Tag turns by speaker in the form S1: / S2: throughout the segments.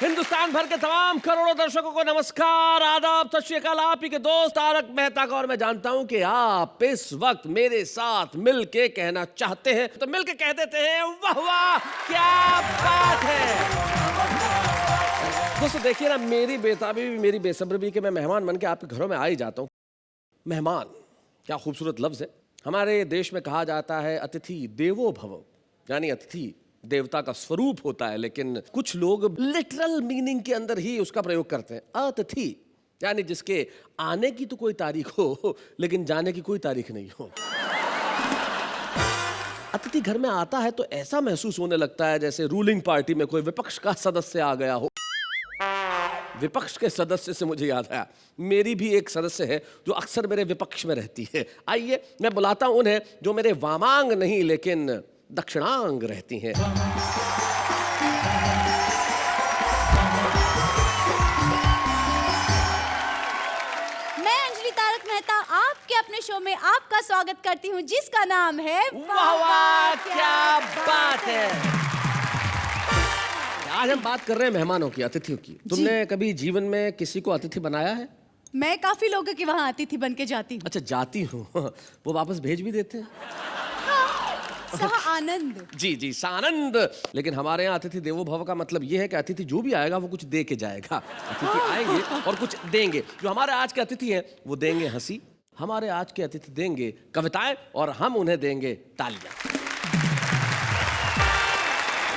S1: हिंदुस्तान भर के तमाम करोड़ों दर्शकों को नमस्कार, आदाब, सत श्री अकाल। आप ही के दोस्त तारक मेहता का, और मैं जानता हूं कि आप इस वक्त मेरे साथ मिलके कहना चाहते हैं, तो मिलके कह देते हैं वाह वाह क्या बात है। दोस्तों देखिए ना, मेरी बेताबी भी, मेरी बेसब्री भी कि मैं मेहमान बन के आपके घरों में आ ही जाता हूं। मेहमान क्या खूबसूरत लफ्ज है। हमारे देश में कहा जाता है अतिथि देवो भव, यानी अतिथि देवता का स्वरूप होता है, लेकिन कुछ लोग लिटरल मीनिंग के अंदर ही उसका प्रयोग करते हैं। अतिथि यानी जिसके आने की तो कोई तारीख हो लेकिन जाने की कोई तारीख नहीं हो। अतिथि घर में आता है तो ऐसा महसूस होने लगता है जैसे रूलिंग पार्टी में कोई विपक्ष का सदस्य आ गया हो। विपक्ष के सदस्य से मुझे याद आया, मेरी भी एक सदस्य है जो अक्सर मेरे विपक्ष में रहती है। आइए मैं बुलाता हूं उन्हें, जो मेरे वामांग नहीं लेकिन दक्षिणांग रहती हैं।
S2: मैं अंजलि तारक मेहता आपके अपने शो में आपका स्वागत करती हूँ, जिसका नाम है
S1: वाह वाह क्या बात है। आज हम बात कर रहे हैं मेहमानों की, अतिथियों की। तुमने कभी जीवन में किसी को अतिथि बनाया है?
S2: मैं काफी लोगों की वहाँ अतिथि बन के जाती हूँ।
S1: अच्छा, जाती हूँ। वो वापस भेज भी देते हैं?
S2: सह आनंद।
S1: जी जी, सानंद। लेकिन हमारे यहाँ अतिथि देवो भव का मतलब ये है कि अतिथि जो भी आएगा वो कुछ दे के जाएगा। अतिथि आएंगे और कुछ देंगे। जो हमारे आज के अतिथि हैं वो देंगे हंसी, हमारे आज के अतिथि देंगे कविताएं, और हम उन्हें देंगे तालियां।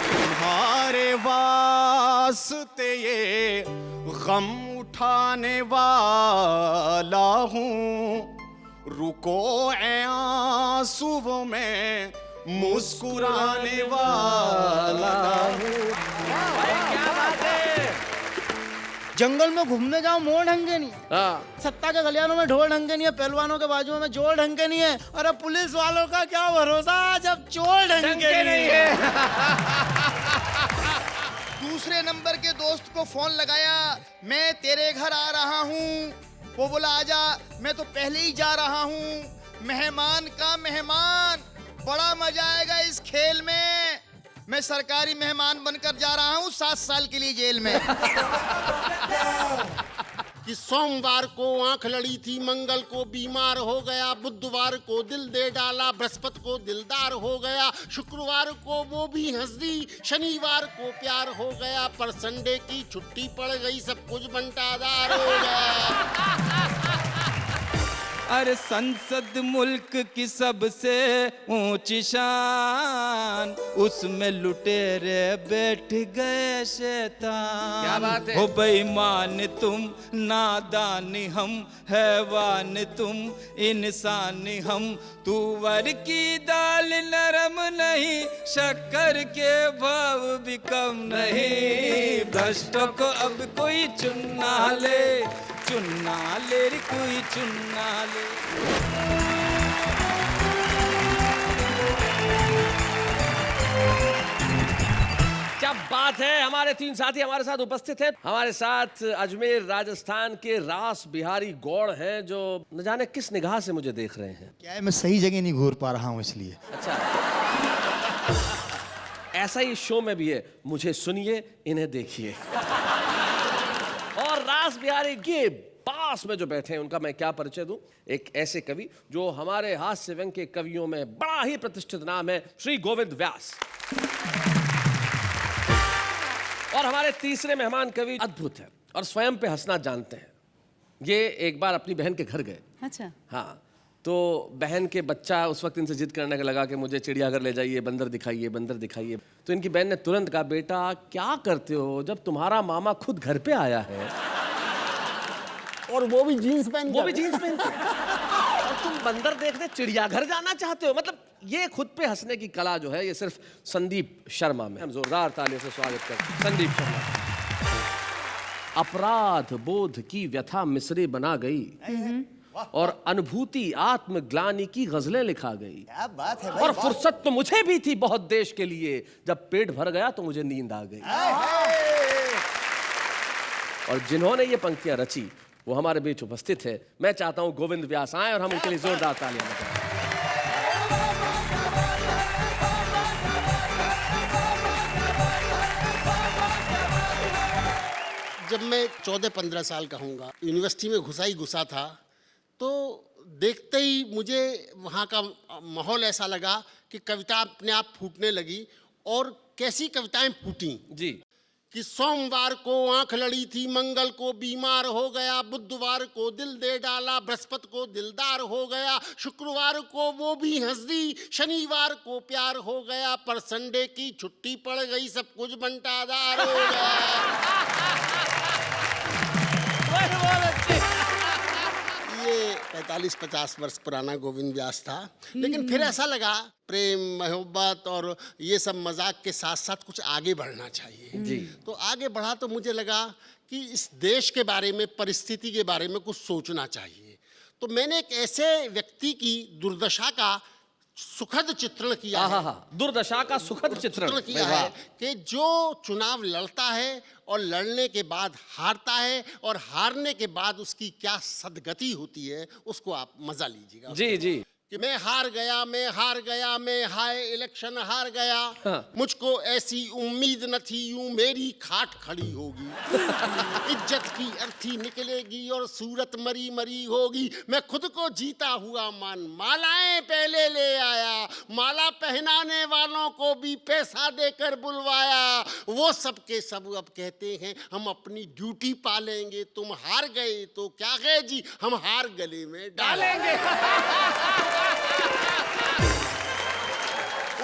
S3: तुम्हारे वास्ते ये गम उठाने वाला हूँ, रुको ए आंसुओं में मुस्कुराने वाला हूँ।
S1: क्या बात है।
S4: जंगल में घूमने जाओ मोड़ ढंगे नहीं,
S1: हाँ।
S4: सत्ता के गलियानों में ढोल ढंगे नहीं है, पहलवानों के बाजुओं में जोड़ ढंगे नहीं है। अरे पुलिस वालों का क्या भरोसा जब चोर ढंगे नहीं है।
S5: दूसरे नंबर के दोस्त को फोन लगाया, मैं तेरे घर आ रहा हूँ। वो बोला आजा, मैं तो पहले ही जा रहा हूँ। मेहमान का मेहमान, बड़ा मजा आएगा इस खेल में। मैं सरकारी मेहमान बनकर जा रहा हूँ 7 साल के लिए जेल में।
S3: कि सोमवार को आंख लड़ी थी, मंगल को बीमार हो गया, बुधवार को दिल दे डाला, बृहस्पति को दिलदार हो गया, शुक्रवार को वो भी हंस दी, शनिवार को प्यार हो गया, पर संडे की छुट्टी पड़ गई, सब कुछ बंटादार हो गया।
S6: अरे संसद मुल्क की सबसे ऊंची शान, उसमें लुटेरे बैठ गए शैतान।
S1: क्या बात है।
S6: हो बेईमान तुम, नादानी हम, हैवान तुम, इंसान हम। तुअर की दाल नरम नहीं, शक्कर के भाव भी कम नहीं। भ्रष्टों को अब कोई चुनना ले, चुनना ले रे कोई चुनना ले।
S1: क्या बात है। हमारे 3 साथी हमारे साथ उपस्थित हैं। हमारे साथ अजमेर राजस्थान के रास बिहारी गौड़ हैं, जो न जाने किस निगाह से मुझे देख रहे हैं।
S5: क्या है, मैं सही जगह नहीं घूर पा रहा हूँ इसलिए।
S1: अच्छा, ऐसा ही शो में भी है, मुझे सुनिए इन्हें देखिए। और रास बिहारी के पास में जो बैठे हैं उनका मैं क्या परिचय दूं। एक ऐसे कवि जो हमारे हास्य व्यंग के कवियों में बड़ा ही प्रतिष्ठित नाम है, श्री गोविंद व्यास। और हमारे तीसरे मेहमान कवि अद्भुत हैं और स्वयं पे हंसना जानते हैं। ये एक बार अपनी बहन के घर गए।
S2: अच्छा।
S1: हाँ, तो बहन के बच्चा उस वक्त इनसे जिद करने लगा कि मुझे चिड़ियाघर ले जाइए, बंदर दिखाइए, बंदर दिखाइए। तो इनकी बहन ने तुरंत कहा, बेटा क्या करते हो जब तुम्हारा मामा खुद घर पे आया है,
S4: और वो भी जीन्स पहन
S1: के, और तुम बंदर देखने चिड़ियाघर जाना चाहते हो। मतलब ये खुद पे हंसने की कला जो है, ये सिर्फ संदीप शर्मा में। हम जोरदार तालियों से स्वागत करते हैं संदीप शर्मा। अपराध बोध की व्यथा मिसरे बना गई, और अनुभूति आत्मग्लानि की गजलें लिखा गई।
S4: क्या बात है भाई।
S1: और फुर्सत तो मुझे भी थी बहुत देश के लिए, जब पेट भर गया तो मुझे नींद आ गई। और जिन्होंने ये पंक्तियां रची वो हमारे बीच उपस्थित है। मैं चाहता हूं गोविंद व्यास आए और हम उनके लिए जोरदार तालियां बजाएं।
S3: जब मैं 14-15 साल का हूँगा, यूनिवर्सिटी में घुसा था, तो देखते ही मुझे वहाँ का माहौल ऐसा लगा कि कविता अपने आप फूटने लगी। और कैसी कविताएं फूटी
S1: जी।
S3: कि सोमवार को आंख लड़ी थी, मंगल को बीमार हो गया, बुधवार को दिल दे डाला, बृहस्पति को दिलदार हो गया, शुक्रवार को वो भी हंस दी, शनिवार को प्यार हो गया, पर संडे की छुट्टी पड़ गई, सब कुछ बंटादार हो गया। ये 45-50 वर्ष पुराना गोविंद व्यास था, लेकिन फिर ऐसा लगा प्रेम मोहब्बत और ये सब मजाक के साथ साथ कुछ आगे बढ़ना चाहिए
S1: जी।
S3: तो आगे बढ़ा तो मुझे लगा कि इस देश के बारे में, परिस्थिति के बारे में कुछ सोचना चाहिए। तो मैंने एक ऐसे व्यक्ति की दुर्दशा का सुखद चित्रण किया है,
S1: दुर्दशा का सुखद चित्रण
S3: किया है कि जो चुनाव लड़ता है और लड़ने के बाद हारता है और हारने के बाद उसकी क्या सदगति होती है, उसको आप मजा लीजिएगा।
S1: जी जी।
S3: कि मैं हार गया, मैं हाय इलेक्शन हार गया।
S1: हाँ।
S3: मुझको ऐसी उम्मीद न थी, यूं मेरी खाट खड़ी होगी। इज्जत की अर्थी निकलेगी और सूरत मरी मरी होगी। मैं खुद को जीता हुआ मान मालाएं पहले ले आया, माला पहनाने वालों को भी पैसा देकर बुलवाया। वो सब के सब अब कहते हैं हम अपनी ड्यूटी पालेंगे, तुम हार गए तो क्या है जी, हम हार गले में डालेंगे।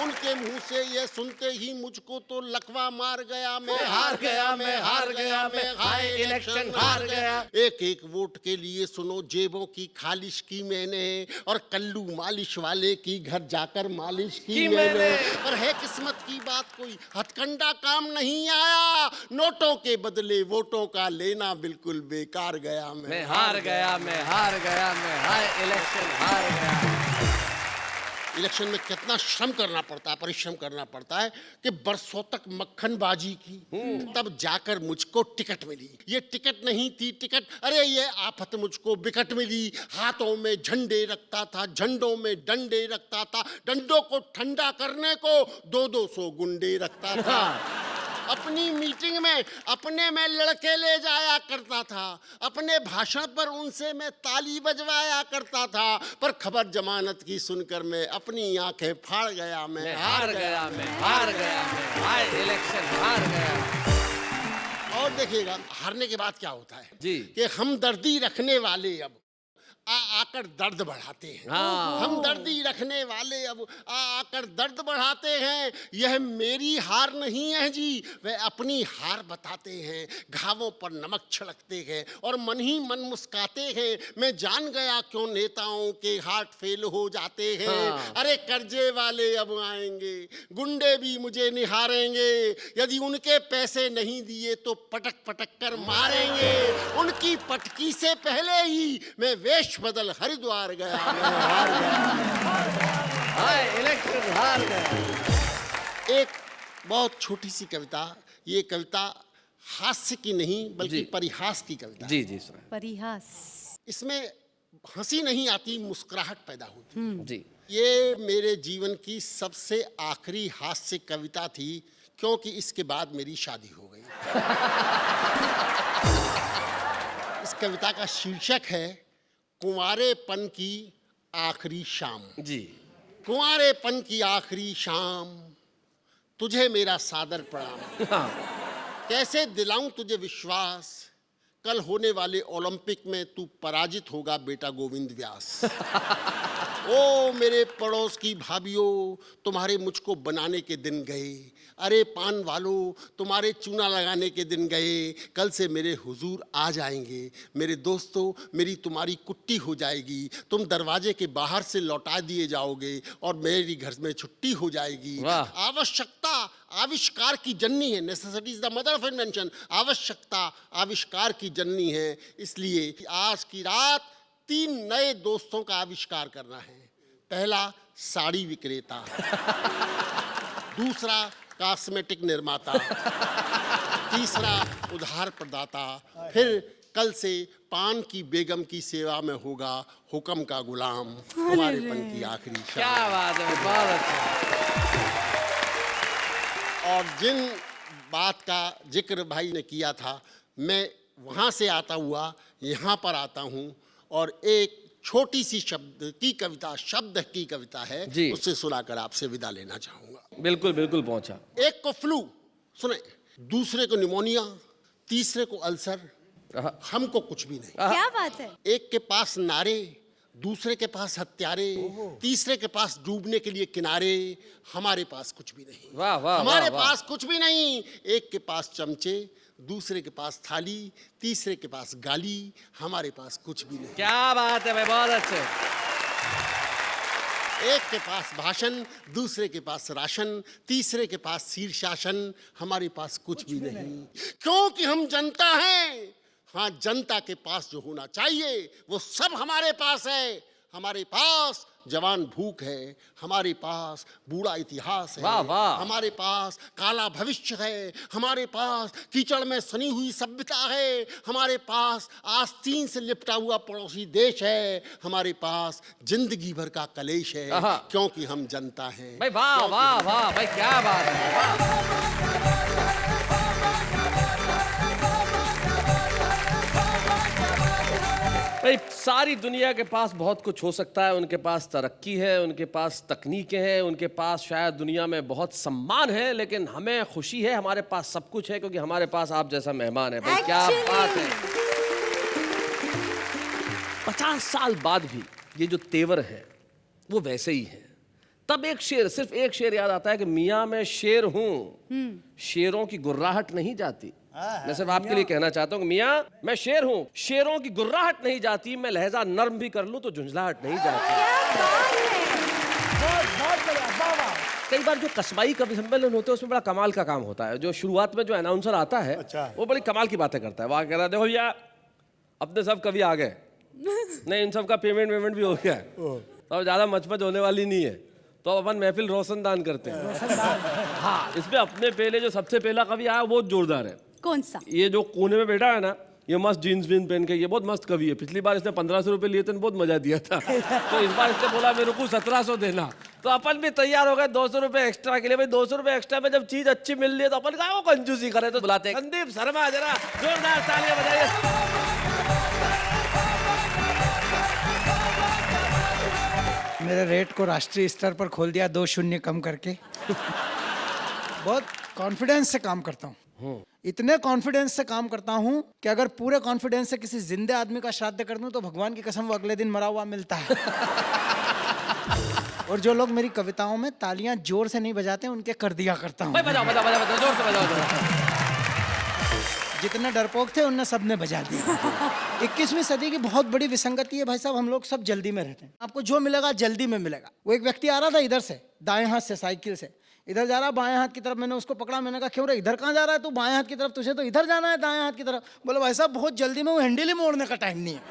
S3: उनके मुंह से ये सुनते ही मुझको तो लकवा मार गया। मैं हार गया, मैं हार गया, मैं हाय इलेक्शन हार गया। एक एक वोट के लिए सुनो जेबों की खालिश की मैंने, और कल्लू मालिश वाले की घर जाकर मालिश की मैंने। पर है किस्मत की बात, कोई हथकंडा काम नहीं आया। नोटों के बदले वोटों का लेना बिल्कुल बेकार गया।
S1: मैं हार गया, मैं हार गया, मैं हाय इलेक्शन हार गया।
S3: इलेक्शन में कितना श्रम करना पड़ता है, परिश्रम करना पड़ता है कि बरसों तक मक्खनबाजी की, तब जाकर मुझको टिकट मिली। ये टिकट नहीं थी टिकट, अरे ये आफत मुझको विकट मिली। हाथों में झंडे रखता था, झंडों में डंडे रखता था, डंडों को ठंडा करने को 200 गुंडे रखता था। अपनी मीटिंग में अपने में लड़के ले जाया करता था, अपने भाषण पर उनसे मैं ताली बजवाया करता था। पर खबर जमानत की सुनकर मैं अपनी आंखें फाड़ गया। मैं हार गया, मैं हार गया, मैं हाय इलेक्शन हार गया। और देखिएगा हारने के बाद क्या होता है
S1: जी।
S3: कि हमदर्दी रखने वाले अब आकर दर्द बढ़ाते हैं। हम दर्दी रखने वाले अब आकर दर्द बढ़ाते हैं। यह मेरी हार नहीं है जी, वे अपनी हार बताते हैं। घावों पर नमक छिड़कते हैं और मन ही मन मुस्काते हैं। मैं जान गया क्यों नेताओं के हार्ट फेल हो जाते हैं। अरे कर्जे वाले अब आएंगे, गुंडे भी मुझे निहारेंगे। यदि उनके पैसे नहीं दिए तो पटक पटक कर मारेंगे। उनकी पटकी से पहले ही मैं वेश बदल हरिद्वार गया। मैं हार गया,
S1: हाय इलेक्शन हार गया।
S3: एक बहुत छोटी सी कविता, ये कविता हास्य की नहीं बल्कि परिहास की कविता।
S1: जी जी सुना।
S2: परिहास।
S3: इसमें हंसी नहीं आती, मुस्कुराहट पैदा होती।
S1: जी।
S3: ये मेरे जीवन की सबसे आखिरी हास्य कविता थी, क्योंकि इसके बाद मेरी शादी हो गई। इस कविता का शीर्षक है कुंवारेपन की आखिरी शाम।
S1: जी।
S3: कुंवारेपन की आखिरी शाम, तुझे मेरा सादर प्रणाम। कैसे दिलाऊं तुझे विश्वास, कल होने वाले ओलंपिक में तू पराजित होगा बेटा गोविंद व्यास। ओ मेरे पड़ोस की भाभियों, तुम्हारे मुझको बनाने के दिन गए। अरे पान वालों, तुम्हारे चूना लगाने के दिन गए। कल से मेरे हुजूर आ जाएंगे। मेरे दोस्तों, मेरी तुम्हारी कुट्टी हो जाएगी। तुम दरवाजे के बाहर से लौटा दिए जाओगे और मेरी घर में छुट्टी हो जाएगी। आवश्यकता आविष्कार की जननी है। Necessity is the mother of invention. आवश्यकता आविष्कार की जननी है। इसलिए आज की रात 3 नए दोस्तों का आविष्कार करना है। पहला साड़ी विक्रेता, दूसरा कॉस्मेटिक निर्माता, तीसरा उधार प्रदाता, फिर कल से पान की बेगम की सेवा में होगा हुक्म का गुलाम। कुंवारेपन की आखिरी शाम।
S1: क्या बात है, बहुत अच्छा।
S3: और जिन बात का जिक्र भाई ने किया था, मैं वहाँ से आता हुआ यहाँ पर आता हूँ और एक छोटी सी शब्द की कविता है,
S1: जी।
S3: उससे सुनाकर आपसे विदा लेना चाहूँगा।
S1: बिल्कुल बिल्कुल पहुंचा।
S3: एक को फ्लू, सुने, दूसरे को निमोनिया, तीसरे को अल्सर, हमको कुछ भी नहीं।
S2: क्या बात है।
S3: एक के पास नारे, दूसरे के पास हत्यारे, तीसरे के पास डूबने के लिए किनारे, हमारे पास कुछ भी नहीं।
S1: वाह वाह
S3: हमारे
S1: वाह, वाह।
S3: पास कुछ भी नहीं। एक के पास चमचे, दूसरे के पास थाली, तीसरे के पास गाली, हमारे पास कुछ भी नहीं।
S1: क्या बात है भाई, बहुत अच्छे।
S3: एक के पास भाषण, दूसरे के पास राशन, तीसरे के पास शीर्षासन, हमारे पास कुछ भी नहीं। क्योंकि हम जनता हैं। हाँ, जनता के पास जो होना चाहिए वो सब हमारे पास है। हमारे पास जवान भूख है, हमारे पास बूढ़ा इतिहास है,
S1: वाह, वाह।
S3: हमारे पास काला भविष्य है, हमारे पास कीचड़ में सनी हुई सभ्यता है, हमारे पास आस्तीन से लिपटा हुआ पड़ोसी देश है, हमारे पास जिंदगी भर का कलेश है,
S1: आहा।
S3: क्योंकि हम जनता हैं।
S1: भाई वाह वाह वाह भाई, क्या बात है, वाह। भाई सारी दुनिया के पास बहुत कुछ हो सकता है, उनके पास तरक्की है, उनके पास तकनीकें हैं, उनके पास शायद दुनिया में बहुत सम्मान है, लेकिन हमें खुशी है, हमारे पास सब कुछ है क्योंकि हमारे पास आप जैसा मेहमान है। भाई क्या
S2: Actually।
S1: बात है। 50 साल बाद भी ये जो तेवर है वो वैसे ही है। तब एक शेर, सिर्फ एक शेर याद आता है कि मियाँ मैं शेर हूँ, शेरों की गुर्राहट नहीं जाती। मैं सिर्फ आपके लिए कहना चाहता हूँ कि मियाँ मैं शेर हूँ, शेरों की गुर्राहट नहीं जाती, मैं लहजा नर्म भी कर लूँ तो झुंझलाहट नहीं जाती। कई बार जो कस्बाई कवि सम्मेलन होते हैं उसमें बड़ा कमाल का काम होता है। जो शुरुआत में जो अनाउंसर आता है, वो बड़ी कमाल की बातें करता है। वहाँ कह रहा है देखो भैया अपने सब कवि आ गए, नहीं इन सब का पेमेंट भी हो गया है, तो अब ज्यादा मचमच होने वाली नहीं है, तो अब अपन महफिल रोशनदान करते हैं। हाँ, इसमें अपने पहले जो सबसे पहला कवि आया वो जोरदार है।
S2: कौन सा?
S1: ये जो कोने में बैठा है ना, ये मस्त जीन्स वीन्स पहन के, ये बहुत मस्त कवि है। पिछली बार इसने 1500 रुपए लिए थे, बहुत मजा दिया था। तो इस बार इसने बोला मेरे को 1700 देना, तो अपन भी तैयार हो गए 200 रुपए एक्स्ट्रा के लिए। भाई 200 रुपए एक्स्ट्रा में जब चीज अच्छी मिल रही है तो अपन का वो कंजूसी करे, तो बुलाते हैं संदीप शर्मा, जरा जोरदार तालियां बजाइए।
S7: मेरे रेट को राष्ट्रीय स्तर पर खोल दिया 2 शून्य कम करके। बहुत कॉन्फिडेंस से काम करता हूँ, इतने कॉन्फिडेंस से काम करता हूँ कि अगर पूरे कॉन्फिडेंस से किसी जिंदे आदमी का श्राद्ध कर दूं तो भगवान की कसम वो अगले दिन मरा हुआ मिलता है। और जो लोग मेरी कविताओं में तालियां जोर से नहीं बजाते उनके कर दिया करता हूँ।
S1: भाई बजाओ बजाओ बजाओ बजाओ, जोर से बजाओ जरा।
S7: जितने डरपोक थे उनने सबने बजा दिया। 21वीं सदी की बहुत बड़ी विसंगति है भाई साहब, हम लोग सब जल्दी में रहते हैं। आपको जो मिलेगा जल्दी में मिलेगा। वो एक व्यक्ति आ रहा था इधर से, दाएं हाथ से साइकिल से, इधर जा रहा बाएं हाथ की तरफ। मैंने उसको पकड़ा, मैंने कहा क्यों रे इधर कहाँ जा रहा है तू? बाएं हाथ की तरफ, तुझे तो इधर जाना है दाएं हाथ की तरफ। बोला भाई साहब बहुत जल्दी में, वो हैंडल ही मोड़ने का टाइम नहीं है।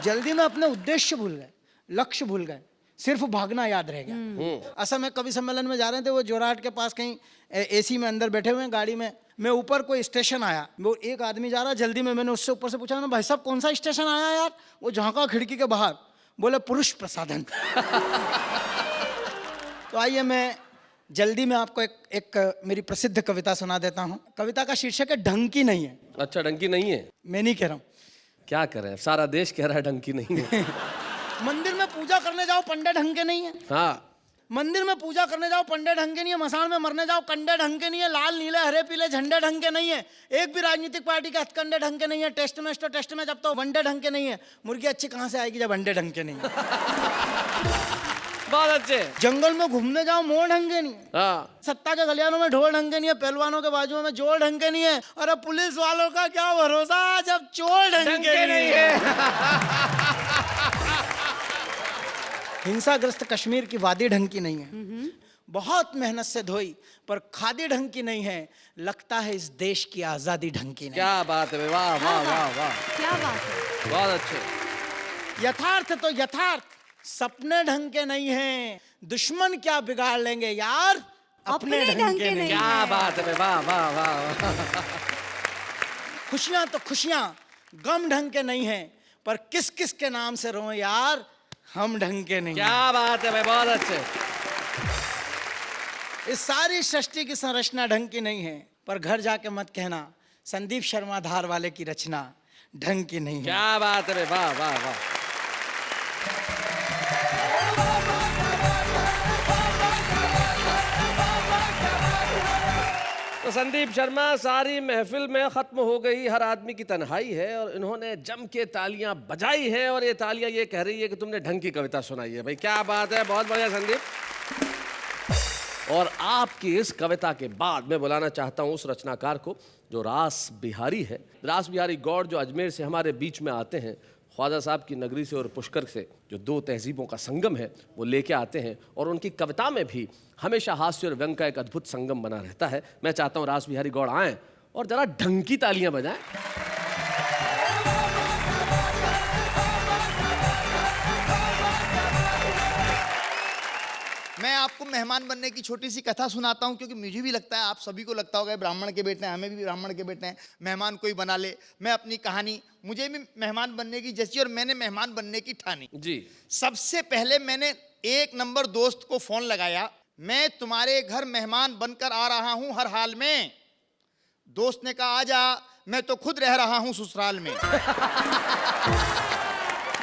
S7: जल्दी में अपने उद्देश्य भूल गए, लक्ष्य भूल गए, सिर्फ भागना याद रह गया। असम में कवि सम्मेलन में जा रहे थे, वो जोरहाट के पास कहीं एसी में अंदर बैठे हुए हैं गाड़ी में। मैं ऊपर कोई स्टेशन आया, वो एक आदमी जा रहा जल्दी में, मैंने उससे ऊपर से पूछा ना भाई साहब कौन सा स्टेशन आया यार? वो झांका खिड़की के बाहर, बोले पुरुष प्रसाधन। तो आइए मैं जल्दी में आपको एक मेरी प्रसिद्ध कविता सुना देता हूँ। कविता का शीर्षक है ढंग की नहीं है।
S1: अच्छा, डंकी नहीं है?
S7: मैं नहीं कह रहा हूँ,
S1: क्या करें, सारा देश कह रहा है डंकी नहीं है।
S7: मंदिर में पूजा करने जाओ पंडे ढंग के नहीं है।
S1: हाँ,
S7: मंदिर में पूजा करने जाओ पंडे ढंग के नहीं है, मसान में मरने जाओ कंडे ढंग के नहीं है, लाल नीले हरे पीले झंडे ढंग के नहीं है, एक भी राजनीतिक पार्टी के हथकंडे ढंग के नहीं है, टेस्ट में जब तो वनडे ढंग के नहीं है। मुर्गी अच्छी कहाँ से आएगी जब अंडे ढंग के नहीं है।
S1: बहुत अच्छे।
S7: जंगल में घूमने जाओ मोर ढंग के नहीं है।
S1: हाँ,
S7: सत्ता के गलियानों में ढोल ढंग के नहीं है, पहलवानों के बाजुओं में जोड़ ढंग के नहीं है, और पुलिस वालों का क्या भरोसा जब चोर ढंग के नहीं है। हिंसाग्रस्त कश्मीर की वादी ढंग की नहीं है, बहुत मेहनत से धोई पर खादी ढंग की नहीं है, लगता है इस देश की आजादी ढंग की नहीं।
S1: क्या बात है, वाह वाह वाह वाह,
S2: क्या बात है।
S1: बहुत अच्छे।
S7: यथार्थ तो यथार्थ सपने ढंग के नहीं हैं, दुश्मन क्या बिगाड़ लेंगे यार अपने ढंग के नहीं।
S1: क्या बात है, वाह वाह वाह।
S7: खुशियां तो खुशियां गम ढंग के नहीं है, पर किस किस के नाम से रोए यार हम ढंग के नहीं।
S1: क्या बात है भाई, बहुत अच्छे।
S7: इस सारी सृष्टि की संरचना ढंग की नहीं है, पर घर जाके मत कहना संदीप शर्मा धार वाले की रचना ढंग की नहीं है।
S1: क्या बात है, वाह वाह वाह। तो संदीप शर्मा, सारी महफिल में खत्म हो गई, हर आदमी की तन्हाई है और इन्होंने जम के तालियां बजाई हैं और ये तालियां ये कह रही है कि तुमने ढंग की कविता सुनाई है। भाई क्या बात है, बहुत बढ़िया संदीप। और आपकी इस कविता के बाद मैं बुलाना चाहता हूं उस रचनाकार को जो रास बिहारी है, रास बिहारी गौड़, जो अजमेर से हमारे बीच में आते हैं, ख्वाजा साहब की नगरी से और पुष्कर से, जो दो तहजीबों का संगम है वो लेके आते हैं और उनकी कविता में भी हमेशा हास्य और व्यंग का एक अद्भुत संगम बना रहता है। मैं चाहता हूं रास बिहारी गौड़ आएं और जरा ढंग की तालियां बजाएं।
S5: मैं आपको मेहमान बनने की छोटी सी कथा सुनाता हूं, क्योंकि मुझे भी लगता है, आप सभी को लगता होगा, ब्राह्मण के बेटे हैं, हमें भी ब्राह्मण के बेटे हैं, मेहमान कोई बना ले। मैं अपनी कहानी, मुझे भी मेहमान बनने की जैसी और मैंने मेहमान बनने की ठानी।
S1: जी।
S5: सबसे पहले मैंने 1 नंबर दोस्त को फोन लगाया, मैं तुम्हारे घर मेहमान बनकर आ रहा हूं हर हाल में। दोस्त ने कहा आजा, मैं तो खुद रह रहा हूं ससुराल में।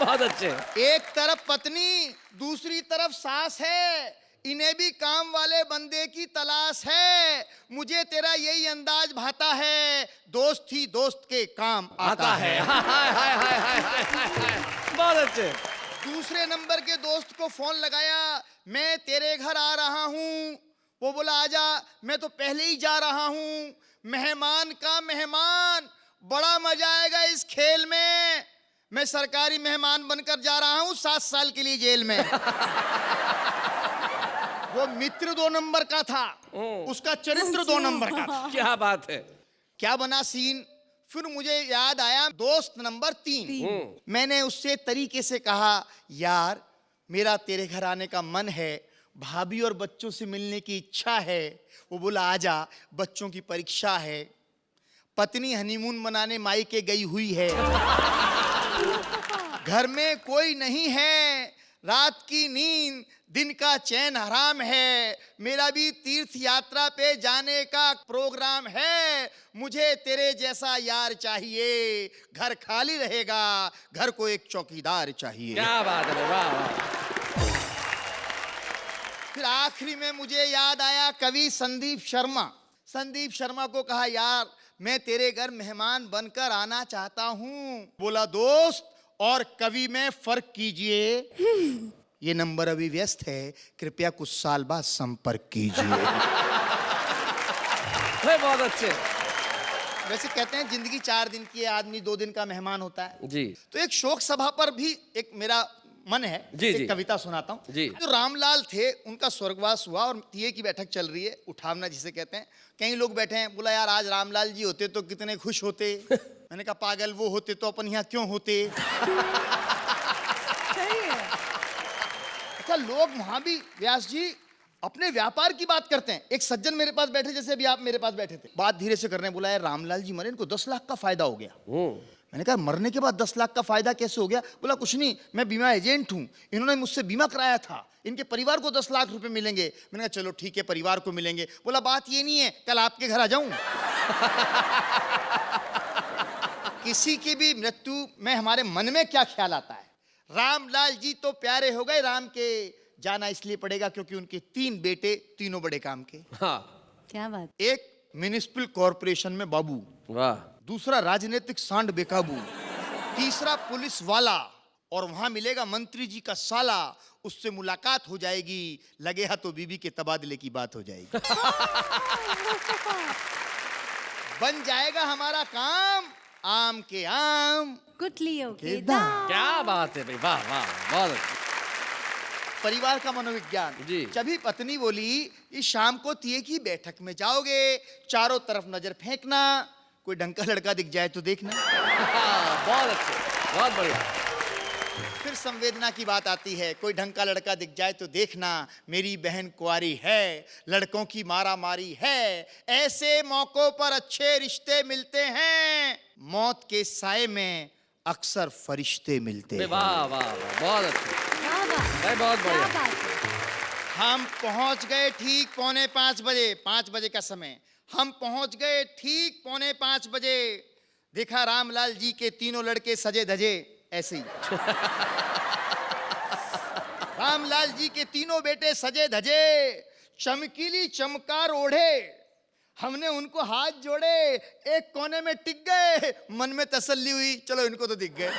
S1: बहुत अच्छे।
S5: एक तरफ पत्नी, दूसरी तरफ सास है, इन्हें भी काम वाले बंदे की तलाश है। मुझे तेरा यही अंदाज भाता है, दोस्त ही दोस्त के काम आता है।
S1: हाय हाय हाय हाय हाय हाय। बहुत अच्छे।
S5: दूसरे नंबर के दोस्त को फोन लगाया, मैं तेरे घर आ रहा हूं। वो बोला आजा, मैं तो पहले ही जा रहा हूं। मेहमान का मेहमान, बड़ा मजा आएगा इस खेल में। मैं सरकारी मेहमान बनकर जा रहा हूं 7 साल के लिए जेल में। वो मित्र 2 नंबर का था, उसका चरित्र 2 नंबर का था।
S1: क्या बात है।
S5: क्या बना सीन, फिर मुझे याद आया दोस्त नंबर 3। मैंने उससे तरीके से कहा, यार मेरा तेरे घर आने का मन है, भाभी और बच्चों से मिलने की इच्छा है। वो बोला आजा, बच्चों की परीक्षा है। पत्नी हनीमून मनाने मायके गई हुई है। घर में कोई नहीं है, रात की नींद दिन का चैन हराम है। मेरा भी तीर्थ यात्रा पे जाने का प्रोग्राम है। मुझे तेरे जैसा यार चाहिए, घर खाली रहेगा, घर को एक चौकीदार चाहिए।
S1: क्या बात है, वाह वाह।
S5: फिर आखिरी में मुझे याद आया कवि संदीप शर्मा। संदीप शर्मा को कहा, यार मैं तेरे घर मेहमान बनकर आना चाहता हूं। बोला दोस्त और कवि में फर्क कीजिए, ये नंबर अभी व्यस्त है, कृपया कुछ साल बाद संपर्क कीजिए।
S1: बहुत अच्छे।
S5: वैसे कहते हैं जिंदगी 4 दिन की है, आदमी 2 दिन का मेहमान होता है।
S1: जी।
S5: तो एक शोक सभा पर भी एक मेरा मन है,
S1: जी,
S5: एक
S1: जी।
S5: कविता सुनाता हूँ।
S1: जी।
S5: जो रामलाल थे, उनका स्वर्गवास हुआ और तिये की बैठक चल रही है, उठावना जिसे कहते हैं। कई लोग बैठे हैं, बोला यार आज रामलाल जी होते तो कितने खुश होते। मैंने कहा पागल, वो होते तो अपन यहाँ क्यों होते। अच्छा, लोग वहां भी व्यास जी अपने व्यापार की बात करते हैं। एक सज्जन मेरे पास बैठे, जैसे अभी आप मेरे पास बैठे थे, बात धीरे से करने। बोला यार रामलाल जी मरे, इनको 10 लाख का फायदा हो गया। मैंने कहा मरने के बाद 10 लाख का फायदा कैसे हो गया। बोला कुछ नहीं, मैं बीमा एजेंट हूं, इन्होंने मुझसे बीमा कराया था, इनके परिवार को 10 लाख रुपए मिलेंगे। मैंने कहा चलो ठीक है, परिवार को मिलेंगे। बोला बात ये नहीं है, कल आपके घर आ जाऊं। किसी की भी मृत्यु में हमारे मन में क्या ख्याल आता है। रामलाल जी तो प्यारे हो गए राम के, जाना इसलिए पड़ेगा क्योंकि उनके 3 बेटे, तीनों बड़े काम के।
S1: हाँ।
S2: क्या बात।
S5: एक म्युनिसिपल कॉरपोरेशन में बाबू,
S1: वाह।
S5: दूसरा राजनीतिक सांड बेकाबू, तीसरा पुलिस वाला, और वहां मिलेगा मंत्री जी का साला। उससे मुलाकात हो जाएगी, लगे हा तो बीबी के तबादले की बात हो जाएगी। बन जाएगा हमारा काम, आम के आम,
S2: गुठलियों के दाम।
S1: क्या बात है भाई, वाह वाह, बहुत अच्छा।
S5: परिवार का मनोविज्ञान।
S1: जी।
S5: जब तत्नी बोली इस शाम को तिये की बैठक में जाओगे, चारों तरफ नजर फेंकना, कोई ढंग का लड़का दिख जाए तो देखना।
S1: बहुत अच्छे, बहुत बढ़िया।
S5: फिर संवेदना की बात आती है, कोई ढंग का लड़का दिख जाए तो देखना, मेरी बहन कुंवारी है, लड़कों की मारा मारी है, ऐसे मौकों पर अच्छे रिश्ते मिलते हैं, मौत के साए में अक्सर फरिश्ते मिलते हैं।
S1: वाह वाह वाह, बहुत अच्छे भाई, बहुत
S2: क्या
S1: बढ़िया।
S2: बात है।
S5: हम पहुंच गए ठीक 4:45 बजे, 5 बजे का समय। हम पहुंच गए ठीक 4:45 बजे। देखा रामलाल जी के तीनों लड़के सजे धजे ऐसे ही। रामलाल जी के तीनों बेटे सजे धजे, चमकीली चमकार ओढ़े। हमने उनको हाथ जोड़े, एक कोने में टिक गए। मन में तसल्ली हुई, चलो इनको तो दिख गए।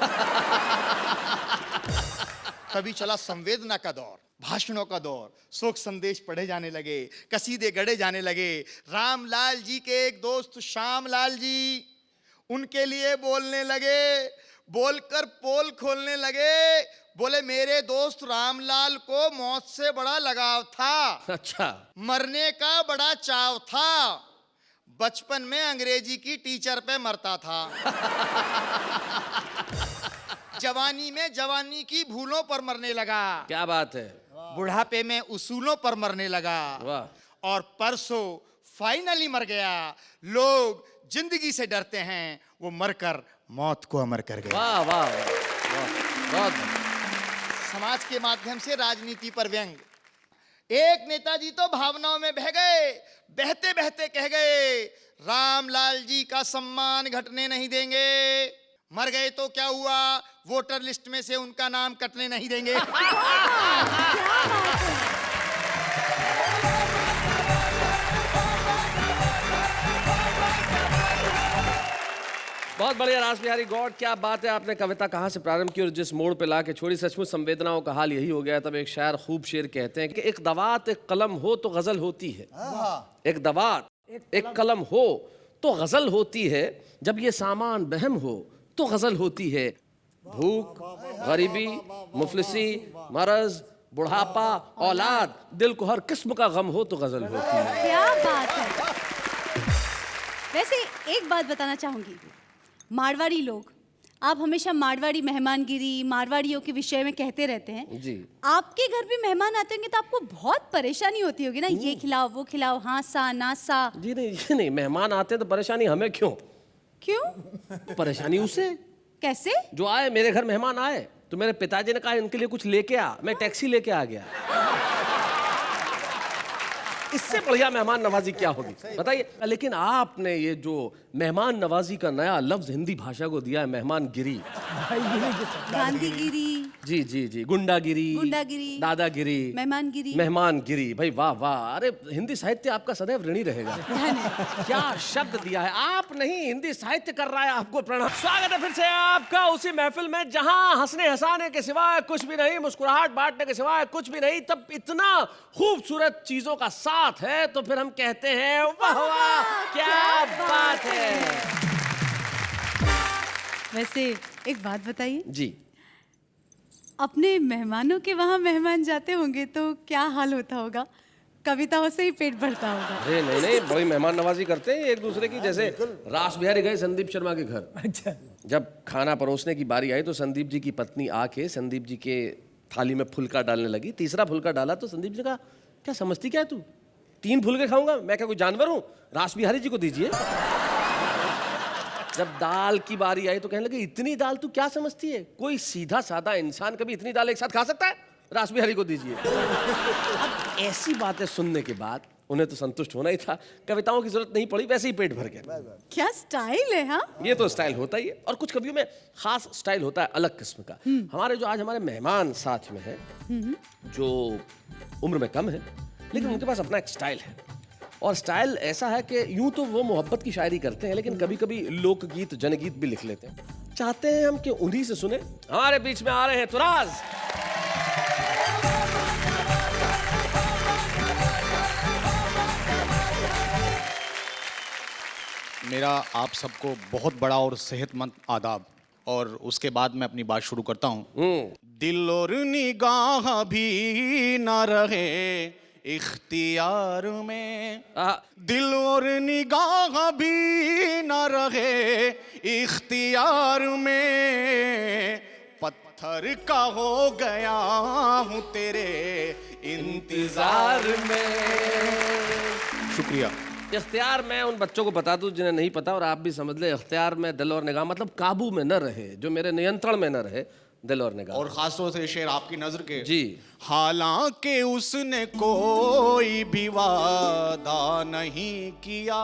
S5: तभी चला संवेदना का दौर, भाषणों का दौर, शोक संदेश पढ़े जाने लगे, कसीदे गढ़े जाने लगे। रामलाल जी के एक दोस्त श्यामलाल जी उनके लिए बोलने लगे, बोलकर पोल खोलने लगे। बोले मेरे दोस्त रामलाल को मौत से बड़ा लगाव था,
S1: अच्छा,
S5: मरने का बड़ा चाव था, बचपन में अंग्रेजी की टीचर पे मरता था। जवानी में जवानी की भूलों पर मरने लगा,
S1: क्या बात है,
S5: बुढ़ापे में उसूलों पर मरने लगा,
S1: वाह।
S5: और परसों फाइनली मर गया। लोग जिंदगी से डरते हैं, वो मरकर मौत को अमर कर गए।
S1: वाह वाह वाह, बहुत
S5: समाज के माध्यम से राजनीति पर व्यंग। एक नेताजी तो भावनाओं में बह गए, बहते बहते कह गए रामलाल जी का सम्मान घटने नहीं देंगे। मर गए तो क्या हुआ, वोटर लिस्ट में से उनका नाम कटने नहीं देंगे।
S1: बहुत बढ़िया रास बिहारी गौड़, क्या बात है। आपने कविता कहाँ से प्रारंभ की और जिस मोड़ पे ला के छोड़ी, सचमुच संवेदनाओं का हाल यही हो गया। तब एक शायर खूब शेर कहते हैं कि एक दवात एक कलम हो तो गजल होती है, एक दवात एक कलम हो तो गजल होती है, जब ये सामान बहम हो तो गजल होती है। भूख, गरीबी, मुफलिसी, मरज, बुढ़ापा, औलाद, दिल को हर किस्म का गम हो तो गजल होती है।
S2: क्या बात है। वैसे एक बात बताना चाहूंगी, मारवाड़ी लोग, आप हमेशा मारवाड़ी मेहमानगिरी, मारवाड़ियों के विषय में कहते रहते हैं
S1: जी।
S2: आपके घर भी मेहमान आते होंगे तो आपको बहुत परेशानी होती होगी ना, ये खिलाओ वो खिलाओ, हाँ सा ना सा।
S1: जी नहीं, ये नहीं, मेहमान आते हैं तो परेशानी हमें क्यों,
S2: क्यों,
S1: परेशानी उसे।
S2: कैसे?
S1: जो आए, मेरे घर मेहमान आए तो मेरे पिताजी ने कहा इनके लिए कुछ लेके आ, मैं टैक्सी लेके आ गया। इससे बढ़िया मेहमान नवाजी क्या होगी बताइए। लेकिन आपने ये जो मेहमान नवाजी का नया लफ्ज हिंदी भाषा को दिया है, मेहमानगिरी,
S2: गांधीगिरी,
S1: जी जी जी, गुंडागिरी,
S2: गुंडागिरी,
S1: दादागिरी,
S2: मेहमानगिरी,
S1: मेहमानगिरी, भाई वाह वाह। अरे हिंदी साहित्य आपका सदैव ऋणी रहेगा। क्या शब्द दिया है आप, नहीं हिंदी साहित्य कर रहा है आपको प्रणाम। स्वागत है फिर से आपका उसी महफिल में जहां हंसने हंसाने के सिवाय कुछ भी नहीं, मुस्कुराहट बांटने के सिवाय कुछ भी नहीं। तब इतना खूबसूरत चीजों का साथ है तो फिर हम कहते हैं वाह वाह, क्या बात है।
S2: वैसे एक बात बताइए
S1: जी,
S2: अपने मेहमानों के वहाँ मेहमान जाते होंगे तो क्या हाल होता होगा, कविताओं से ही पेट भरता होगा।
S1: अरे नहीं नहीं, बड़ी मेहमान नवाजी करते हैं एक दूसरे की। जैसे रास बिहारी गए संदीप शर्मा के घर,
S7: अच्छा,
S1: जब खाना परोसने की बारी आई तो संदीप जी की पत्नी आके संदीप जी के थाली में फुलका डालने लगी। तीसरा फुलका डाला तो संदीप जी ने कहा क्या समझती क्या है तू, 3 फुलके खाऊंगा मैं, क्या कोई जानवर हूं, रास बिहारी जी को दीजिए। जब दाल की बारी आई तो कहने लगे इतनी दाल तू क्या समझती है, कोई सीधा साधा इंसान कभी इतनी दाल एक साथ खा सकता है, रास बिहारी को दीजिए। अब ऐसी बातें सुनने के बाद उन्हें तो संतुष्ट होना ही था, कविताओं की जरूरत नहीं पड़ी, वैसे ही पेट भर गया।
S2: क्या स्टाइल है। हाँ,
S1: ये तो स्टाइल होता ही है, और कुछ कवियों में खास स्टाइल होता है अलग किस्म का। हमारे जो आज हमारे मेहमान साथ में है, जो उम्र में कम है लेकिन उनके पास अपना एक स्टाइल है, और स्टाइल ऐसा है कि यूं तो वो मोहब्बत की शायरी करते हैं लेकिन कभी कभी लोकगीत जनगीत भी लिख लेते हैं। चाहते हैं हम कि उन्हीं से सुने। हमारे बीच में आ रहे हैं तुराज।
S8: मेरा आप सबको बहुत बड़ा और सेहतमंद आदाब, और उसके बाद मैं अपनी बात शुरू करता हूँ। दिल और निगाह भी ना रहे इख्तियार में, दिल और निगाह भी ना रहे इख्तियार में, पत्थर का हो गया हूँ तेरे इंतजार में। शुक्रिया।
S1: इख्तियार में उन बच्चों को बता दूं जिन्हें नहीं पता, और आप भी समझ ले, इख्तियार में दिल और निगाह मतलब काबू में न रहे, जो मेरे नियंत्रण में न रहे, दिल और निगाह।
S8: और खासतौर से शेर आपकी नजर के।
S1: जी।
S8: हालांकि उसने कोई भी वादा नहीं किया,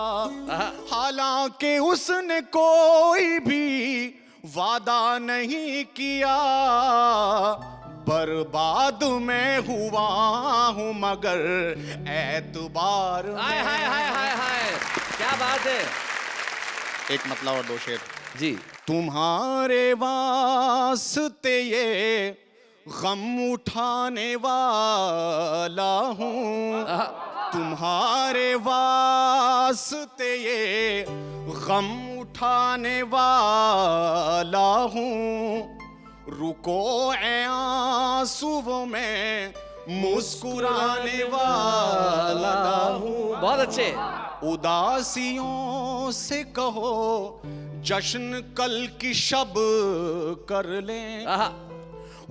S8: हालांकि उसने कोई भी वादा नहीं किया, बर्बाद मैं हुआ हूं मगर एतबार।
S1: हाय हाय हाय हाय हाय, क्या बात है।
S8: एक मतलब और दो शेर।
S1: जी।
S8: तुम्हारे वास्ते ये गम उठाने वाला हूँ, तुम्हारे वास्ते ये गम उठाने वाला हूँ, रुको ए आंसुओं में मुस्कुराने वाला हूँ।
S1: बहुत अच्छे।
S8: उदासियों से कहो जश्न कल की शब कर लें,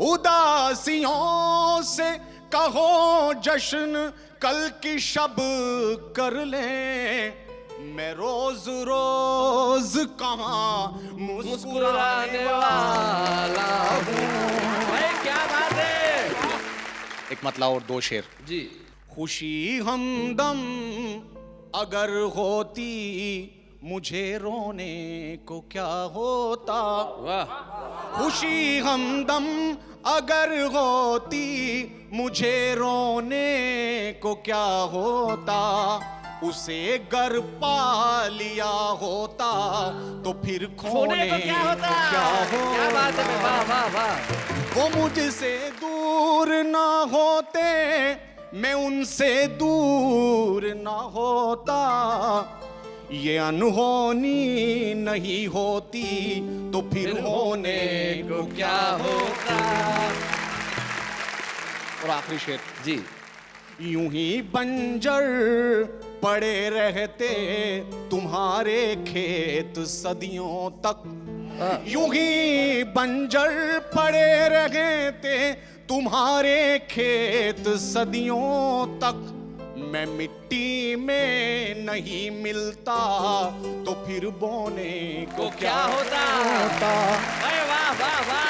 S8: उदासियों से कहो जश्न कल की शब कर लें, मैं रोज रोज कहाँ मुस्कुराने वाला हूँ।
S1: भाई क्या बात है।
S8: एक मतलब और दो शेर।
S1: जी।
S8: खुशी हमदम अगर होती मुझे रोने को क्या होता,
S1: वाह।
S8: खुशी हमदम अगर होती मुझे रोने को क्या होता, उसे गर पा लिया होता तो फिर खोने को क्या होता।
S1: क्या बात है। वाह वाह वाह।
S8: वो मुझसे दूर ना होते, मैं उनसे दूर ना होता, ये अनहोनी नहीं होती तो फिर होने को क्या होता। और आखिरी शेर।
S1: जी।
S8: यूं ही बंजर पड़े रहते तुम्हारे खेत सदियों तक, यूं ही बंजर पड़े रहते तुम्हारे खेत सदियों तक, मैं मिट्टी में नहीं मिलता तो फिर बोने को क्या होता।
S1: अरे वाह वाह वाह।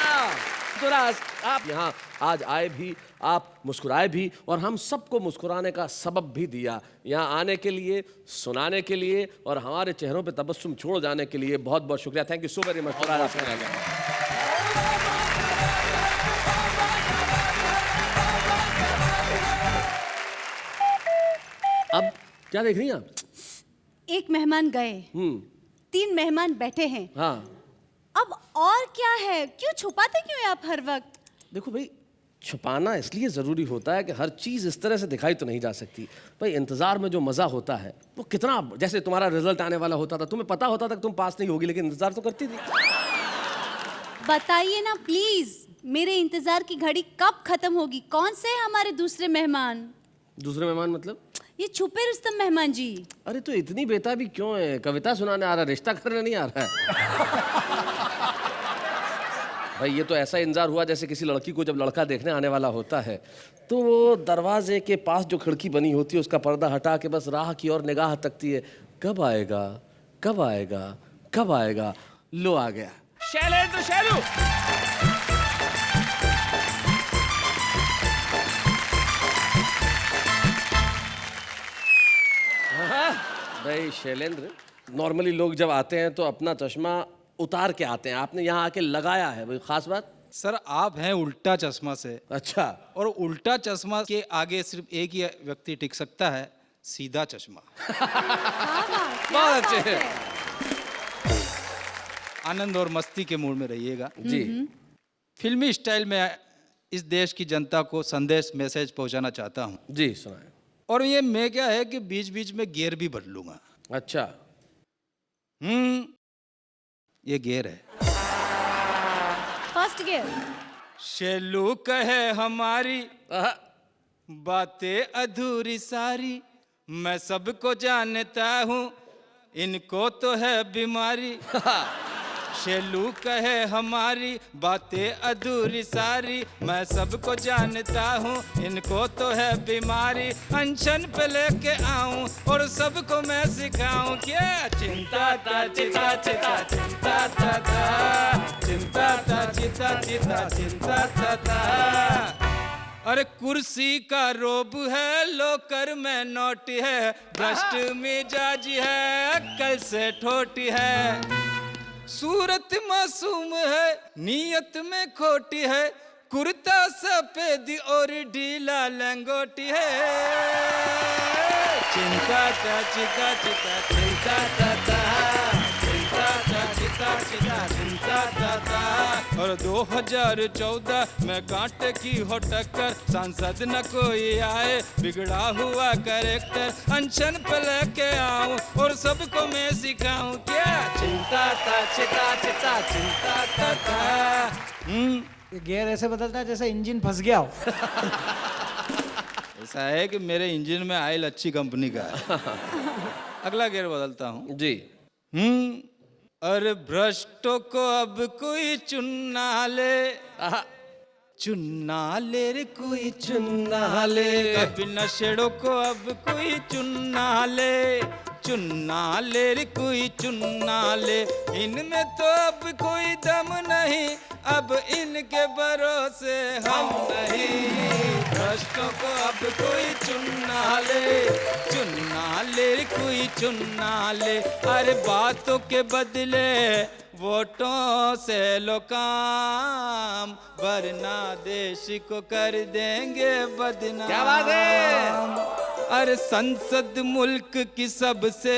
S1: तो आप यहाँ आज आए भी, आप मुस्कुराए भी, और हम सबको मुस्कुराने का सबब भी दिया। यहाँ आने के लिए, सुनाने के लिए, और हमारे चेहरों पे तबस्सुम छोड़ जाने के लिए बहुत बहुत शुक्रिया। Thank you so very much. अब क्या देख रही हैं आप?
S2: एक मेहमान गए, 3 मेहमान बैठे हैं।
S1: हाँ।
S2: अब और क्या है, क्यों छुपाते क्यों हैं आप हर वक्त?
S1: देखो भाई, छुपाना इसलिए ज़रूरी होता है कि हर चीज़ इस तरह से दिखाई तो नहीं जा सकती। भाई इंतज़ार में जो मज़ा होता है वो कितना, जैसे तुम्हारा रिजल्ट आने वाला होता था, तुम्हें पता होता था कि तुम पास नहीं होगी, लेकिन इंतज़ार तो करती थी।
S2: बताइए ना प्लीज, मेरे इंतजार की घड़ी कब खत्म होगी? कौन से हैं हमारे दूसरे मेहमान?
S1: दूसरे मेहमान मतलब?
S2: ये छुपे रुस्तम मेहमान जी।
S1: अरे तो इतनी बेताबी क्यों है? कविता सुनाने आ रहा, रिश्ता करने नहीं आ रहा है। भाई ये तो ऐसा इंतजार हुआ जैसे किसी लड़की को जब लड़का देखने आने वाला होता है तो वो दरवाजे के पास जो खिड़की बनी होती है उसका पर्दा हटा के बस राह की ओर निगाह तकती है, कब आएगा, कब आएगा, कब आएगा। लो आ गया शैलेंद्र शैलू। भाई शैलेंद्र, नॉर्मली लोग जब आते हैं तो अपना चश्मा उतार के आते हैं, आपने यहाँ आके लगाया है, कोई खास बात?
S6: सर आप हैं उल्टा चश्मा से।
S1: अच्छा।
S6: और उल्टा चश्मा के आगे सिर्फ एक ही व्यक्ति टिक सकता है, सीधा चश्मा।
S1: बहुत अच्छे।
S6: आनंद और मस्ती के मूड में रहिएगा
S1: जी।
S6: फिल्मी स्टाइल में इस देश की जनता को संदेश मैसेज पहुंचाना चाहता हूं।
S1: जी सुनाए।
S6: और ये मैं क्या है कि बीच बीच में गियर भी बदलूंगा।
S1: अच्छा।
S6: ये गियर है।
S2: First gear.
S6: शेलू कहे हमारी बातें अधूरी सारी, मैं सबको जानता हूँ इनको तो है बीमारी। शेलू कहे हमारी बातें अधूरी सारी, मैं सबको जानता हूँ इनको तो है बीमारी। अनशन पे लेके आऊं और सबको मैं सिखाऊं क्या चिंता ता चिता चिता चिंता ता ता चिंता ता चिता चिता चिंता ता। अरे कुर्सी का रोब है, लोकर में नोट है, भ्रष्ट मिजाज है, अक्ल से ठोटी है, सूरत मासूम है, नीयत में खोटी है, कुर्ता सफेद और ढीला लंगोटी है, चिंता ता चिता चिता चिंता ता ता, चिंता ता चिता चिता चिंता ता ता। और 2014 में कांटे की हो टक्कर, सांसद न कोई आए, बिगड़ा हुआ कैरेक्टर अनशन पे लेके आऊं और सबको मैं सिखाऊं क्या, चिंता ता चिता चिता चिंता ता ता।
S7: ये गियर ऐसे बदलता है जैसे इंजन फंस गया हो।
S6: ऐसा है कि मेरे इंजन में ऑयल अच्छी कंपनी का है। अगला गियर बदलता हूँ
S1: जी।
S6: अरे भ्रष्टों को अब कोई चुनना ले, चुनना ले रे कोई चुनना ले, कभी नशेड़ों को अब कोई चुनना ले, चुनना ले रे कोई चुनना ले, इनमें तो अब कोई दम नहीं, अब इनके भरोसे हम नहीं, भ्रष्टों को अब कोई चुनना ले, चुनना ले रे कोई चुनना ले, अरे बातों के बदले वोटों से लो काम, वरना देश को कर देंगे बदनाम।
S1: क्या बात है?
S6: अरे संसद मुल्क की सबसे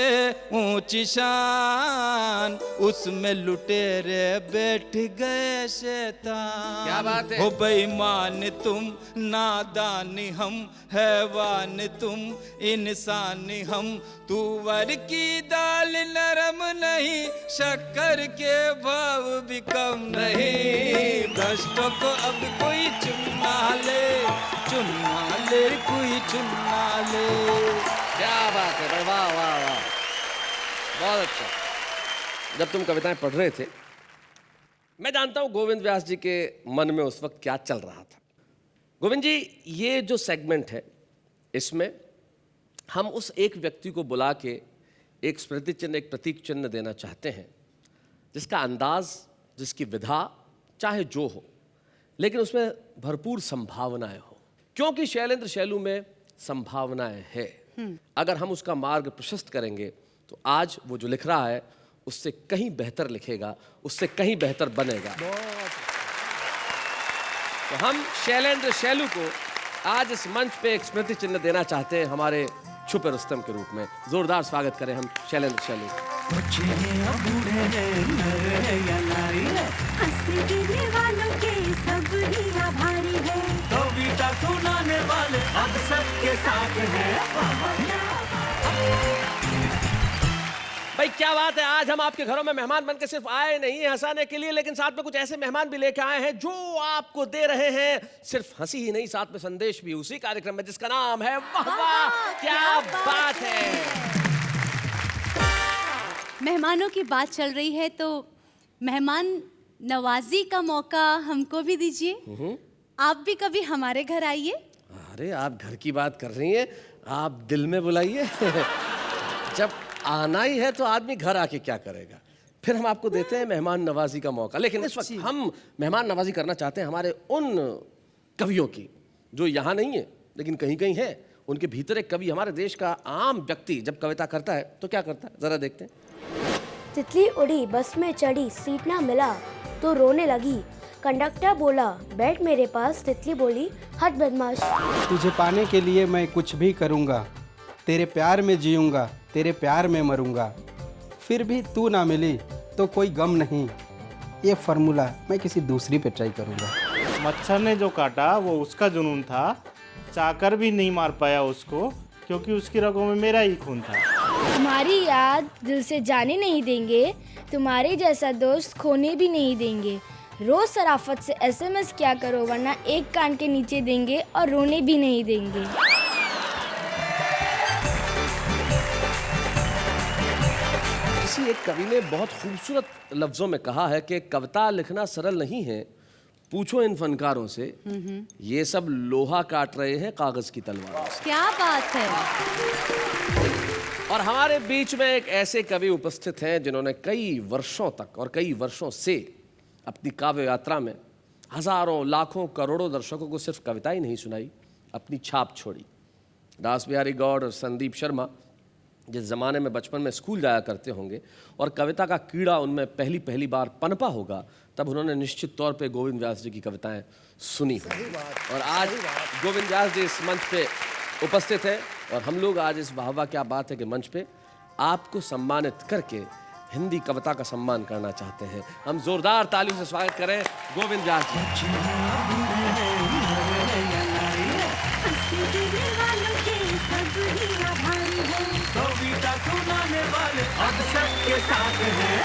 S6: ऊंची शान, उसमें लुटेरे बैठ गए शैतान।
S1: क्या बात है?
S6: हो बेईमान तुम, नादानी हम, हैवान तुम, इंसानी हम, तुअर की दाल नरम नहीं, शक्कर के भाव भी कम नहीं, भ्रष्टों को अब कोई चुनना ले, चुनना ले कोई चुनना ले।
S1: क्या बात है भाई, वाह वाह वाह, बहुत अच्छा। जब तुम कविताएं पढ़ रहे थे, मैं जानता हूं गोविंद व्यास जी के मन में उस वक्त क्या चल रहा था। गोविंद जी, ये जो सेगमेंट है, इसमें हम उस एक व्यक्ति को बुला के एक स्मृति चिन्ह, एक प्रतीक चिन्ह देना चाहते हैं, जिसका अंदाज, जिसकी विधा चाहे जो हो, लेकिन उसमें भरपूर संभावनाएं हो, क्योंकि शैलेंद्र शैलू में संभावनाएं है। अगर हम उसका मार्ग प्रशस्त करेंगे तो आज वो जो लिख रहा है उससे कहीं बेहतर लिखेगा, उससे कहीं बेहतर बनेगा। तो हम शैलेंद्र शैलू को आज इस मंच पे एक स्मृति चिन्ह देना चाहते हैं, हमारे छुपे रुस्तम के रूप में। जोरदार स्वागत करें हम शैलेंद्र शैलू।
S9: वालों के सब ही आभारी है, कविता सुनाने वाले अब सबके साथ है।
S1: भाई क्या बात है, आज हम आपके घरों में मेहमान बनकर सिर्फ आए नहीं हैं हंसाने के लिए, लेकिन साथ में कुछ ऐसे मेहमान भी लेके आए हैं जो आपको दे रहे हैं सिर्फ हंसी ही नहीं, साथ में संदेश भी, उसी कार्यक्रम में जिसका नाम है वाह वाह क्या बात है।
S2: मेहमानों की बात चल रही है तो मेहमान नवाजी का मौका हमको भी दीजिए। आप भी कभी हमारे घर आइए।
S1: अरे आप घर की बात कर रही हैं, आप दिल में बुलाइए। जब आना ही है तो आदमी घर आके क्या करेगा, फिर हम आपको देते हैं मेहमान नवाजी का मौका। लेकिन इस वक्त हम मेहमान नवाजी करना चाहते हैं हमारे उन कवियों की जो यहाँ नहीं है लेकिन कहीं कहीं है। उनके भीतर एक कवि, हमारे देश का आम व्यक्ति जब कविता करता है तो क्या करता है, जरा देखते हैं।
S10: तितली उड़ी, बस में चढ़ी, सीट ना मिला तो रोने लगी, कंडक्टर बोला बैठ मेरे पास, तितली बोली हट बदमाश।
S11: तुझे पाने के लिए मैं कुछ भी करूँगा, तेरे प्यार में जीऊँगा, तेरे प्यार में मरूँगा, फिर भी तू ना मिली तो कोई गम नहीं, ये फार्मूला मैं किसी दूसरी पे ट्राई करूँगा।
S12: मच्छर ने जो काटा वो उसका जुनून था, चाकर भी नहीं मार पाया उसको क्योंकि उसकी रगों में मेरा ही खून था।
S10: तुम्हारी याद दिल से जाने नहीं देंगे, तुम्हारे जैसा दोस्त खोने भी नहीं देंगे, रोज शराफत से SMS क्या करो वरना एक कान के नीचे देंगे और रोने भी नहीं देंगे।
S1: किसी एक कवि ने बहुत खूबसूरत लफ्जों में कहा है कि कविता लिखना सरल नहीं है, पूछो इन फनकारों से, ये सब लोहा काट रहे हैं कागज की तलवार।
S2: क्या बात है।
S1: और हमारे बीच में एक ऐसे कवि उपस्थित हैं जिन्होंने कई वर्षों तक और कई वर्षों से अपनी काव्य यात्रा में हजारों लाखों करोड़ों दर्शकों को सिर्फ कविता ही नहीं सुनाई, अपनी छाप छोड़ी। रास बिहारी गौड़ और संदीप शर्मा जिस ज़माने में बचपन में स्कूल जाया करते होंगे और कविता का कीड़ा उनमें पहली बार पनपा होगा, तब उन्होंने निश्चित तौर पे गोविंद व्यास जी की कविताएं सुनी होंगी। और आज गोविंद व्यास जी इस मंच पे उपस्थित हैं और हम लोग आज इस वाह क्या बात है कि मंच पे आपको सम्मानित करके हिंदी कविता का सम्मान करना चाहते हैं। हम जोरदार तालियों से स्वागत करें गोविंद व्यास जी।
S9: कविता सुनाने वाले अब सबके साथ हैं।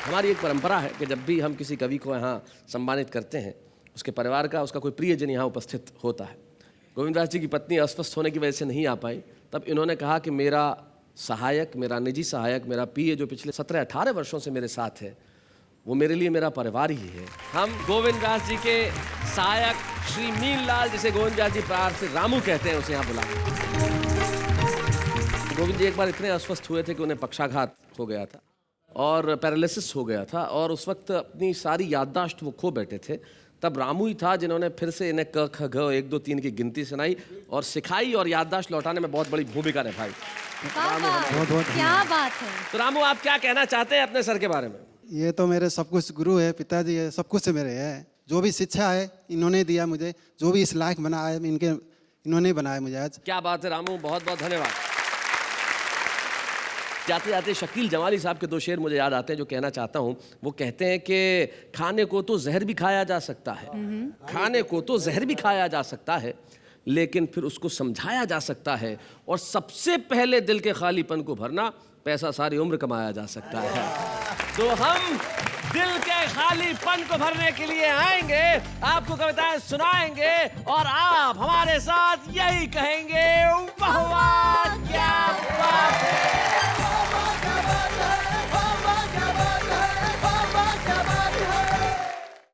S1: हमारी एक परंपरा है कि जब भी हम किसी कवि को यहाँ सम्मानित करते हैं, उसके परिवार का, उसका कोई प्रियजन यहाँ उपस्थित होता है। गोविंद व्यास जी की पत्नी अस्वस्थ होने की वजह से नहीं आ पाई, तब इन्होंने कहा कि मेरा सहायक, मेरा निजी सहायक, मेरा पीए जो पिछले 17-18 वर्षों से मेरे साथ है, वो मेरे लिए मेरा परिवार ही है। हम गोविंद व्यास जी के सहायक श्री मीनलाल, जिसे गोविंद व्यास जी प्यार से रामू कहते हैं, उसे यहाँ बुलाएं। गोविंद जी एक बार इतने अस्वस्थ हुए थे कि उन्हें पक्षाघात हो गया था और पैरालिसिस हो गया था और उस वक्त अपनी सारी याददाश्त वो खो बैठे थे। तब रामू ही था जिन्होंने फिर से इन्हें क ख ग 1 2 3 की गिनती सुनाई और सिखाई और याददाश्त लौटाने में बहुत बड़ी भूमिका निभाई।
S2: क्या बात है।
S1: तो रामू, आप क्या कहना चाहते हैं अपने सर के बारे में?
S11: ये तो मेरे सब कुछ गुरु है, पिताजी है, सब कुछ मेरे है। जो भी शिक्षा है इन्होंने दिया मुझे, जो भी इस लायक बनाया है इन्होंने बनाया मुझे आज।
S1: क्या बात है रामू, बहुत बहुत धन्यवाद। जाते जाते शकील जमाली साहब के 2 शेर मुझे याद आते हैं जो कहना चाहता हूँ। वो कहते हैं कि खाने को तो जहर भी खाया जा सकता है, खाने को तो जहर भी खाया जा सकता है, लेकिन फिर उसको समझाया जा सकता है, और सबसे पहले दिल के खालीपन को भरना पैसा सारी उम्र कमाया जा सकता है। तो हम दिल के खालीपन को भरने के लिए आएंगे, आपको कविताएं सुनाएंगे और आप हमारे साथ यही कहेंगे वाह वाह।